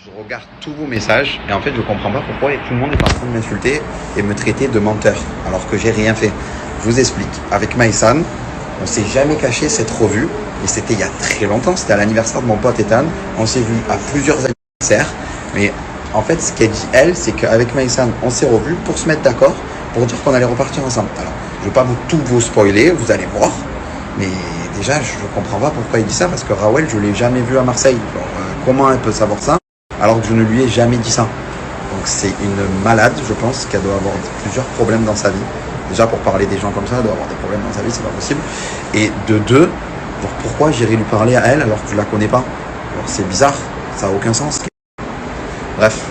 Je regarde tous vos messages et en fait je comprends pas pourquoi tout le monde est en train de m'insulter et me traiter de menteur alors que j'ai rien fait. Je vous explique. Avec Maïsan, on s'est jamais caché cette revue et c'était il y a très longtemps, c'était à l'anniversaire de mon pote Ethan. On s'est vu à plusieurs anniversaires, mais en fait ce qu'elle dit elle, c'est qu'avec Maïsan on s'est revus pour se mettre d'accord, pour dire qu'on allait repartir ensemble. Alors je vais pas tout vous spoiler, vous allez voir, mais déjà je comprends pas pourquoi il dit ça parce que Rawel je l'ai jamais vu à Marseille. Alors, comment elle peut savoir ça alors que je ne lui ai jamais dit ça? Donc c'est une malade, je pense, qu'elle doit avoir plusieurs problèmes dans sa vie. Déjà pour parler des gens comme ça, elle doit avoir des problèmes dans sa vie, c'est pas possible. Et de deux, genre, pourquoi j'irai lui parler à elle alors que je la connais pas? Alors, c'est bizarre, ça a aucun sens. Bref,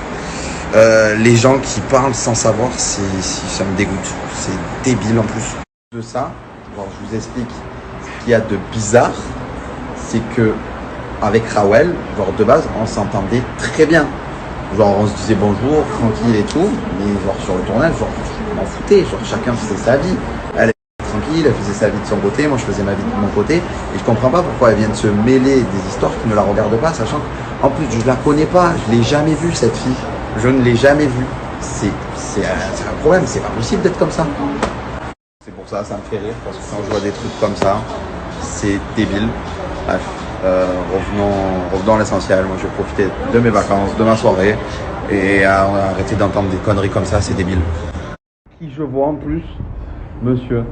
les gens qui parlent sans savoir, ça me dégoûte. C'est débile en plus. De ça, genre, je vous explique ce qu'il y a de bizarre, c'est que avec Rawel, genre de base, on s'entendait très bien. Genre on se disait bonjour, tranquille et tout, mais genre sur le tournage, genre je m'en foutais, genre chacun faisait sa vie. Elle était tranquille, elle faisait sa vie de son côté, moi je faisais ma vie de mon côté, et je comprends pas pourquoi elle vient de se mêler des histoires qui ne la regardent pas, sachant qu'en plus je la connais pas, je l'ai jamais vue cette fille, je ne l'ai jamais vue. C'est un problème, c'est pas possible d'être comme ça. C'est pour ça me fait rire, parce que quand je vois des trucs comme ça, c'est débile. Bref. Revenons à l'essentiel. Moi, je vais profiter de mes vacances, de ma soirée et arrêter d'entendre des conneries comme ça, c'est débile. Qui je vois en plus, monsieur,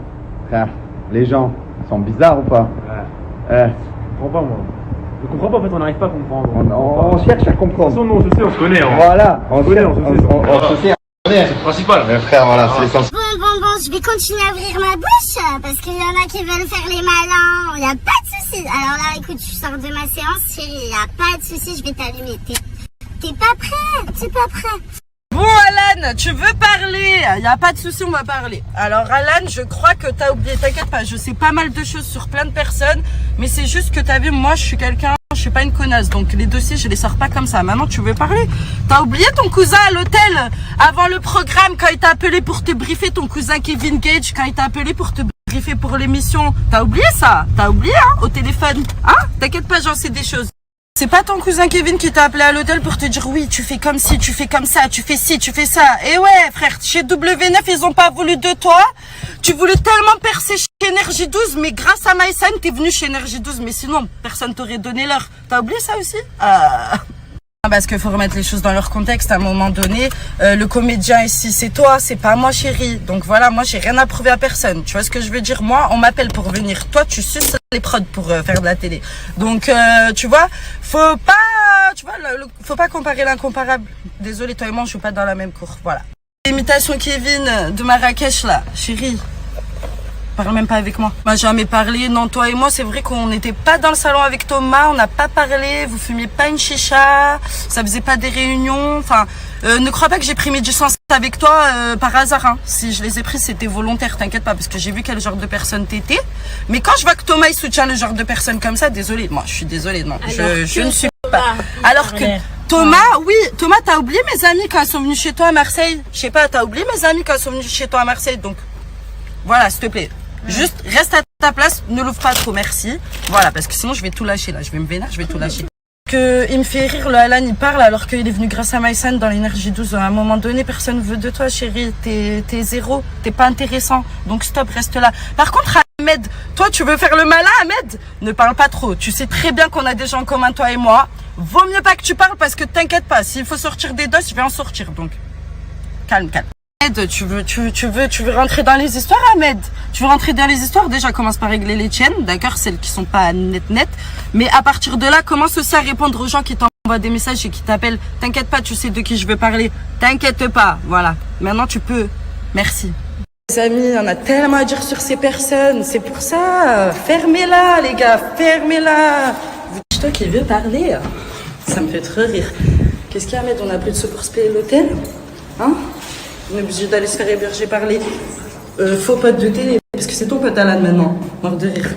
frère, les gens sont bizarres ou pas? Je comprends pas, moi. Je comprends pas, en fait, on n'arrive pas à comprendre. On cherche à comprendre. Non, on se sait, on se connaît. Voilà, on se sait. C'est le principal. Mais frère, voilà, c'est l'essentiel. Bon, je vais continuer à ouvrir ma bouche parce qu'il y en a qui veulent faire les malins. Il n'y a pas de souci. Alors là, écoute, je sors de ma séance, chérie. Il n'y a pas de souci, je vais t'allumer. T'es pas prêt? T'es pas prêt? Bon Alan, tu veux parler? Il n'y a pas de souci, on va parler. Alors Alan, je crois que t'as oublié, t'inquiète pas, je sais pas mal de choses sur plein de personnes, mais c'est juste que t'as vu, moi je suis quelqu'un, je suis pas une connasse, donc les dossiers je les sors pas comme ça. Maintenant tu veux parler? T'as oublié ton cousin à l'hôtel avant le programme quand il t'a appelé pour te briefer, ton cousin Kevin Gage quand il t'a appelé pour te briefer pour l'émission? T'as oublié ça? T'as oublié au téléphone? T'inquiète pas, j'en sais des choses. C'est pas ton cousin Kevin qui t'a appelé à l'hôtel pour te dire oui, tu fais comme ci, tu fais comme ça, tu fais ci, tu fais ça. Et ouais, frère, chez W9, ils ont pas voulu de toi. Tu voulais tellement percer chez Énergie 12, mais grâce à Maïsan, t'es venu chez Énergie 12, mais sinon, personne t'aurait donné l'heure. T'as oublié ça aussi? Parce qu'il faut remettre les choses dans leur contexte à un moment donné. Le comédien ici, c'est toi, c'est pas moi, chérie. Donc voilà, moi, j'ai rien à prouver à personne. Tu vois ce que je veux dire? Moi, on m'appelle pour venir. Toi, tu suces les prods pour faire de la télé. Donc, tu vois, faut pas comparer l'incomparable. Désolé, toi et moi, on joue pas dans la même cour. Voilà. L'imitation Kevin de Marrakech, là, chérie. Parle même pas avec moi. On m'a jamais parlé. Non, toi et moi, c'est vrai qu'on n'était pas dans le salon avec Thomas. On n'a pas parlé. Vous fumiez pas une chicha. Ça faisait pas des réunions. Enfin, ne crois pas que j'ai pris mes distances avec toi par hasard. Hein. Si je les ai pris, c'était volontaire. T'inquiète pas, parce que j'ai vu quel genre de personne t'étais. Mais quand je vois que Thomas il soutient le genre de personne comme ça, désolé. Moi, je suis désolée. Non, je ne suis pas. Alors que Thomas, oui, Thomas, t'as oublié mes amis quand ils sont venus chez toi à Marseille. Je sais pas, t'as oublié mes amis quand ils sont venus chez toi à Marseille. Donc, voilà, s'il te plaît. Juste reste à ta place, ne l'ouvre pas trop, merci. Voilà, parce que sinon je vais tout lâcher là, je vais me vénère, je vais tout lâcher. Il me fait rire, le Alan il parle alors qu'il est venu grâce à Maïsan dans l'énergie 12. À un moment donné, personne veut de toi, chérie. T'es zéro, t'es pas intéressant. Donc stop, reste là. Par contre, Ahmed, toi tu veux faire le malin, Ahmed? Ne parle pas trop. Tu sais très bien qu'on a des gens en commun, toi et moi. Vaut mieux pas que tu parles parce que t'inquiète pas, s'il faut sortir des doses, je vais en sortir. Donc, calme. Tu veux rentrer dans les histoires, Ahmed? Tu veux rentrer dans les histoires? Déjà, commence par régler les tiennes, d'accord? Celles qui sont pas net. Mais à partir de là, commence aussi à répondre aux gens qui t'envoient des messages et qui t'appellent. T'inquiète pas, tu sais de qui je veux parler. T'inquiète pas, voilà. Maintenant, tu peux. Merci. Les amis, on a tellement à dire sur ces personnes. C'est pour ça. Fermez-la, les gars. Fermez-la. C'est toi qui veux parler. Ça me fait trop rire. Qu'est-ce qu'il y a, Ahmed? On a plus de sous pour se payer l'hôtel? Hein? On est obligé d'aller se faire héberger par les faux potes de télé. Parce que c'est ton pote Alan maintenant. Mort de rire.